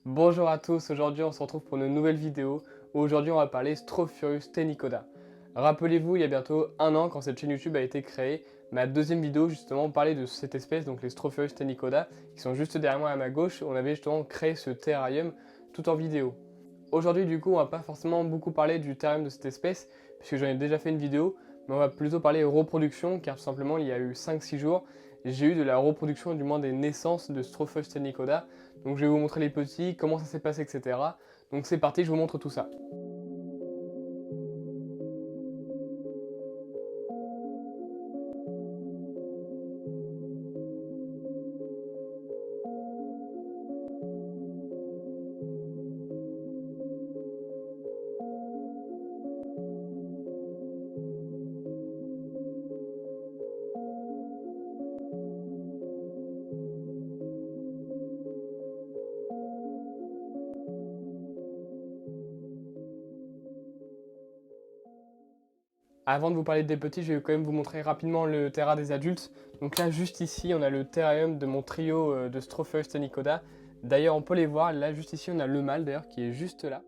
Bonjour à tous, aujourd'hui on se retrouve pour une nouvelle vidéo où aujourd'hui on va parler Strophurus tenicoda. Rappelez-vous, il y a bientôt un an quand cette chaîne YouTube a été créée, ma deuxième vidéo justement parlait de cette espèce, donc les Strophurus tenicoda, qui sont juste derrière moi à ma gauche. On avait justement créé ce terrarium tout en vidéo. Aujourd'hui du coup on va pas forcément beaucoup parler du terrarium de cette espèce, puisque j'en ai déjà fait une vidéo, mais on va plutôt parler reproduction, car tout simplement il y a eu 5-6 jours, j'ai eu de la reproduction, du moins des naissances de Strophurus tenicoda. Donc je vais vous montrer les petits, comment ça s'est passé, etc. Donc c'est parti, je vous montre tout ça. Avant de vous parler des petits, je vais quand même vous montrer rapidement le terrain des adultes. Donc là, juste ici, on a le terrarium de mon trio de Strophurus tenicoda. D'ailleurs, on peut les voir, là, juste ici, on a le mâle, d'ailleurs, qui est juste là.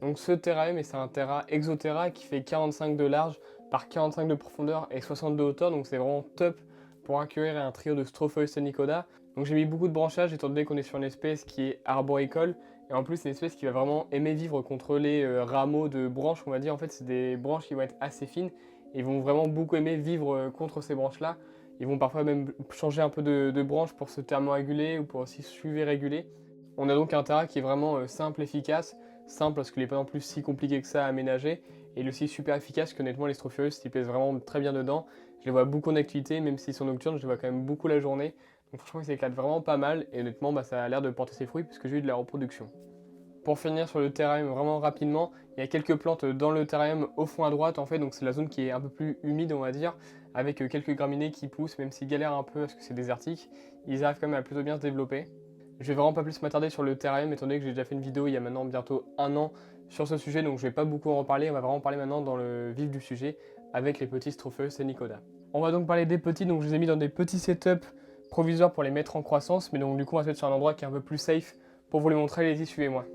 Donc ce terrarium, c'est un terra exoterra qui fait 45 de large par 45 de profondeur et 60 de hauteur. Donc c'est vraiment top pour accueillir un trio de Strophurus tenicoda. Donc j'ai mis beaucoup de branchages étant donné qu'on est sur une espèce qui est arboricole. Et en plus, c'est une espèce qui va vraiment aimer vivre contre les rameaux de branches, on va dire. En fait, c'est des branches qui vont être assez fines et ils vont vraiment beaucoup aimer vivre contre ces branches-là. Ils vont parfois même changer un peu de branche pour se thermoréguler ou pour aussi suivre réguler. On a donc un terrain qui est vraiment simple, efficace. Simple parce qu'il n'est pas non plus si compliqué que ça à aménager. Et il est aussi super efficace qu'honnêtement les Strophurus ils pèsent vraiment très bien dedans. Je les vois beaucoup en activité, même s'ils sont nocturnes, je les vois quand même beaucoup la journée. Donc franchement ils s'éclatent vraiment pas mal et honnêtement ça a l'air de porter ses fruits puisque j'ai eu de la reproduction. Pour finir sur le terrarium vraiment rapidement, il y a quelques plantes dans le terrarium au fond à droite en fait, donc c'est la zone qui est un peu plus humide on va dire, avec quelques graminées qui poussent, même s'ils galèrent un peu parce que c'est désertique, ils arrivent quand même à plutôt bien se développer. Je vais vraiment pas plus m'attarder sur le terrarium étant donné que j'ai déjà fait une vidéo il y a maintenant bientôt un an sur ce sujet, donc je vais pas beaucoup en reparler, on va vraiment parler maintenant dans le vif du sujet avec les petits Strophurus tenicoda. On va donc parler des petits, donc je les ai mis dans des petits setups provisoires pour les mettre en croissance, mais donc du coup on va se mettre sur un endroit qui est un peu plus safe pour vous les montrer, allez-y suivez-moi.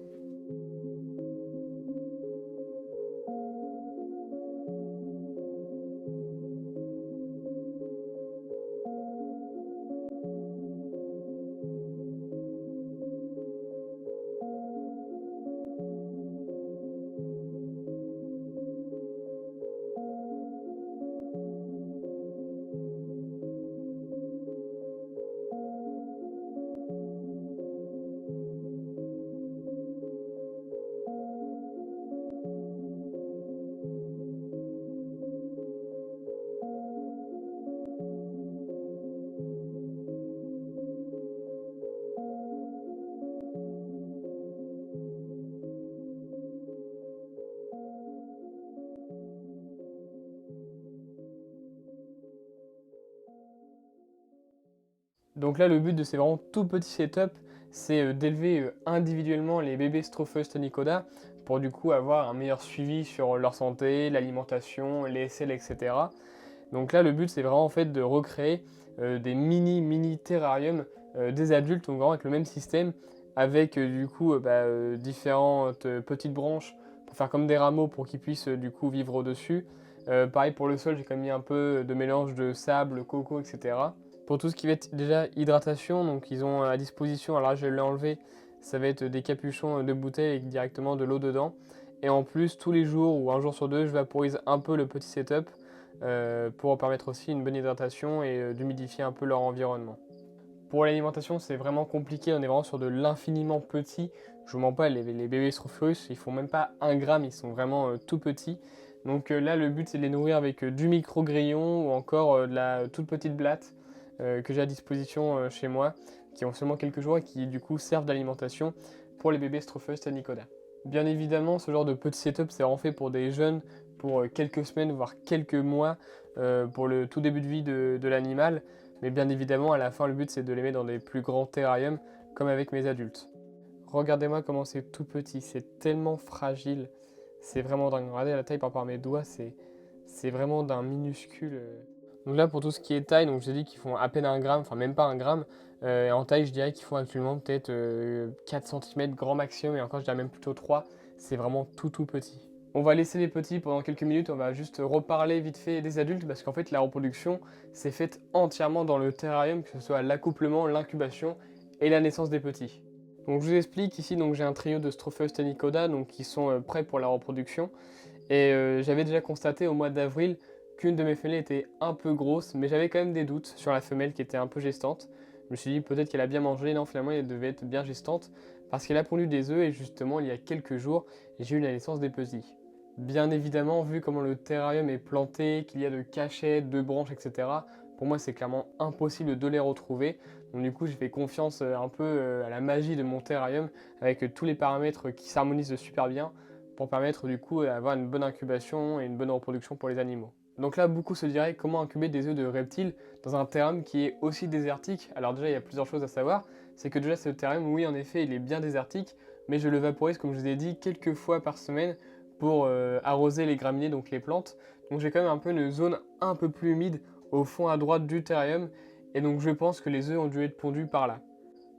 Donc là, le but de ces vraiment tout petits setups, c'est d'élever individuellement les bébés Strophurus tenicoda pour du coup avoir un meilleur suivi sur leur santé, l'alimentation, les selles, etc. Donc là, le but, c'est vraiment en fait de recréer des mini terrariums des adultes, donc vraiment avec le même système, avec du coup différentes petites branches pour faire comme des rameaux pour qu'ils puissent du coup vivre au-dessus. Pareil pour le sol, j'ai quand même mis un peu de mélange de sable, coco, etc. Pour tout ce qui va être déjà hydratation, donc ils ont à disposition, alors là je l'ai enlevé, ça va être des capuchons de bouteilles avec directement de l'eau dedans. Et en plus, tous les jours ou un jour sur deux, je vaporise un peu le petit setup pour permettre aussi une bonne hydratation et d'humidifier un peu leur environnement. Pour l'alimentation, c'est vraiment compliqué, on est vraiment sur de l'infiniment petit. Je vous mens pas, les bébés Strophurus, ils font même pas 1 gramme, ils sont vraiment tout petits. Donc là, le but, c'est de les nourrir avec du micro-grillon ou encore de la toute petite blatte que j'ai à disposition chez moi, qui ont seulement quelques jours et qui du coup servent d'alimentation pour les bébés Strophurus tenicoda. Bien évidemment, ce genre de petit setup, c'est vraiment fait pour des jeunes, pour quelques semaines, voire quelques mois, pour le tout début de vie de l'animal. Mais bien évidemment, à la fin, le but, c'est de les mettre dans des plus grands terrariums, comme avec mes adultes. Regardez-moi comment c'est tout petit, c'est tellement fragile. C'est vraiment dingue. Regardez la taille par rapport à mes doigts, c'est vraiment d'un minuscule. Donc là, pour tout ce qui est taille, donc je vous ai dit qu'ils font à peine 1 gramme, enfin même pas 1 gramme. Et en taille, je dirais qu'ils font actuellement peut-être 4 cm grand maximum, et encore, je dirais même plutôt 3. C'est vraiment tout petit. On va laisser les petits pendant quelques minutes, on va juste reparler vite fait des adultes, parce qu'en fait, la reproduction, c'est faite entièrement dans le terrarium, que ce soit l'accouplement, l'incubation et la naissance des petits. Donc je vous explique, ici donc j'ai un trio de Stropheus tenicoda donc, qui sont prêts pour la reproduction. Et j'avais déjà constaté au mois d'avril qu'une de mes femelles était un peu grosse, mais j'avais quand même des doutes sur la femelle qui était un peu gestante. Je me suis dit peut-être qu'elle a bien mangé, non finalement elle devait être bien gestante, parce qu'elle a pondu des œufs et justement il y a quelques jours j'ai eu la naissance des petits. Bien évidemment, vu comment le terrarium est planté, qu'il y a de cachettes, de branches, etc., pour moi c'est clairement impossible de les retrouver. Donc du coup j'ai fait confiance un peu à la magie de mon terrarium, avec tous les paramètres qui s'harmonisent super bien, pour permettre du coup d'avoir une bonne incubation et une bonne reproduction pour les animaux. Donc là, beaucoup se diraient comment incuber des œufs de reptiles dans un terrarium qui est aussi désertique. Alors déjà, il y a plusieurs choses à savoir. C'est que déjà, ce terrarium, oui, en effet, il est bien désertique, mais je le vaporise, comme je vous ai dit, quelques fois par semaine pour arroser les graminées, donc les plantes. Donc j'ai quand même un peu une zone un peu plus humide au fond à droite du terrarium, et donc je pense que les œufs ont dû être pondus par là.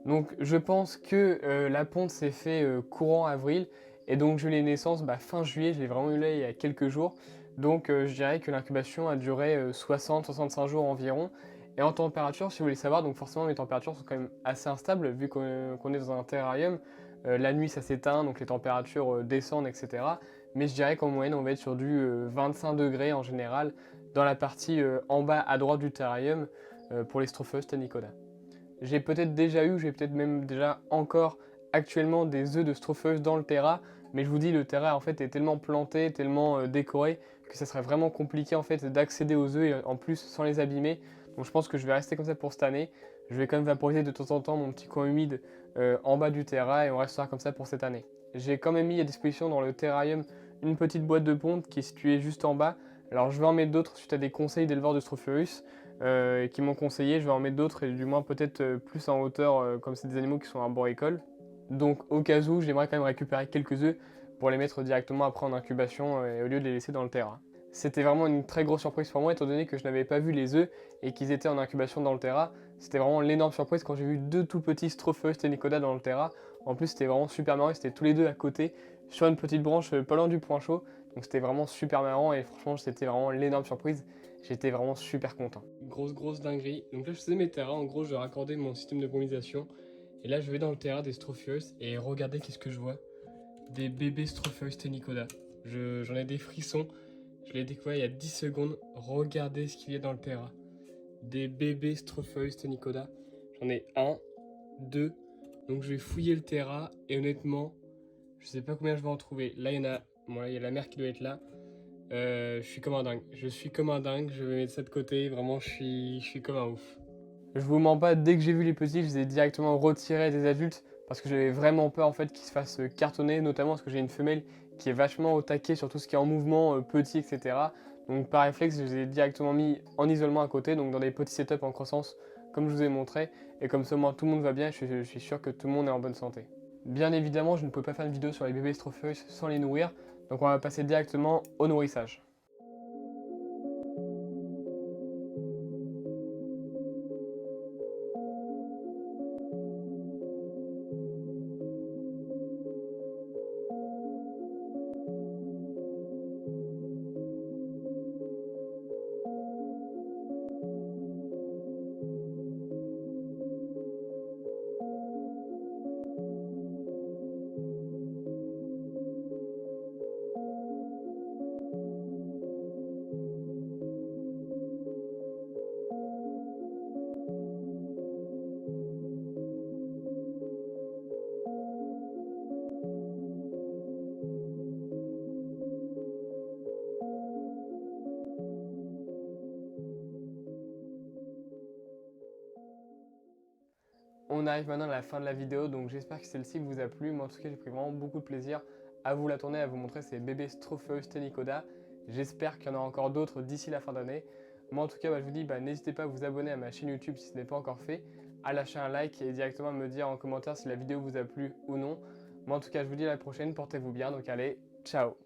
Donc je pense que la ponte s'est fait courant avril, et donc j'ai eu les naissances fin juillet, je l'ai vraiment eu là il y a quelques jours. Donc je dirais que l'incubation a duré 60-65 jours environ. Et en température, si vous voulez savoir, donc forcément mes températures sont quand même assez instables vu qu'on est dans un terrarium. La nuit ça s'éteint, donc les températures descendent, etc. Mais je dirais qu'en moyenne on va être sur du 25 degrés en général dans la partie en bas à droite du terrarium pour les Stropheus tenicoda. J'ai peut-être déjà eu, j'ai peut-être même déjà encore actuellement des œufs de Stropheus dans le terra, mais je vous dis, le terra en fait est tellement planté, tellement décoré, que ça serait vraiment compliqué en fait d'accéder aux œufs, et en plus sans les abîmer. Donc je pense que je vais rester comme ça pour cette année. Je vais quand même vaporiser de temps en temps mon petit coin humide en bas du terra, et on restera comme ça pour cette année. J'ai quand même mis à disposition dans le terrarium une petite boîte de ponte qui est située juste en bas. Alors je vais en mettre d'autres suite à des conseils d'éleveurs de Stropheus qui m'ont conseillé. Je vais en mettre d'autres, et du moins peut-être plus en hauteur, comme c'est des animaux qui sont arboricoles. Donc au cas où, j'aimerais quand même récupérer quelques œufs pour les mettre directement après en incubation au lieu de les laisser dans le terra. C'était vraiment une très grosse surprise pour moi, étant donné que je n'avais pas vu les œufs et qu'ils étaient en incubation dans le terra. C'était vraiment l'énorme surprise quand j'ai vu deux tout petits Stropheus tenicoda dans le terra. En plus c'était vraiment super marrant, c'était tous les deux à côté sur une petite branche pas loin du point chaud. Donc c'était vraiment super marrant, et franchement c'était vraiment l'énorme surprise. J'étais vraiment super content. Grosse dinguerie. Donc là je faisais mes terras, en gros je raccordais mon système de pollinisation. Et là je vais dans le terra des Stropheus et regardez qu'est-ce que je vois. Des bébés Stropheus tenicoda. J'en ai des frissons. Je l'ai découvert il y a 10 secondes. Regardez ce qu'il y a dans le terra. Des bébés Stropheus tenicoda. J'en ai un, deux. Donc je vais fouiller le terra et honnêtement, je sais pas combien je vais en trouver. Là il y en a, bon, là, il y a la mère qui doit être là. Je suis comme un dingue. Je suis comme un dingue. Je vais mettre ça de côté. Vraiment, je suis comme un ouf. Je vous mens pas, dès que j'ai vu les petits, je les ai directement retirés des adultes parce que j'avais vraiment peur en fait qu'ils se fassent cartonner, notamment parce que j'ai une femelle qui est vachement au taquet sur tout ce qui est en mouvement, petit, etc. Donc par réflexe, je les ai directement mis en isolement à côté, donc dans des petits setups en croissance, comme je vous ai montré. Et comme ça, moi, tout le monde va bien, je suis sûr que tout le monde est en bonne santé. Bien évidemment, je ne peux pas faire une vidéo sur les bébés Stropheus sans les nourrir, donc on va passer directement au nourrissage. On arrive maintenant à la fin de la vidéo, donc j'espère que celle-ci vous a plu. Moi en tout cas j'ai pris vraiment beaucoup de plaisir à vous la tourner, à vous montrer ces bébés Stropheus tenicoda. J'espère qu'il y en aura encore d'autres d'ici la fin d'année. Moi en tout cas je vous dis n'hésitez pas à vous abonner à ma chaîne YouTube si ce n'est pas encore fait, à lâcher un like et directement à me dire en commentaire si la vidéo vous a plu ou non. Moi en tout cas je vous dis à la prochaine, portez-vous bien, donc allez, ciao.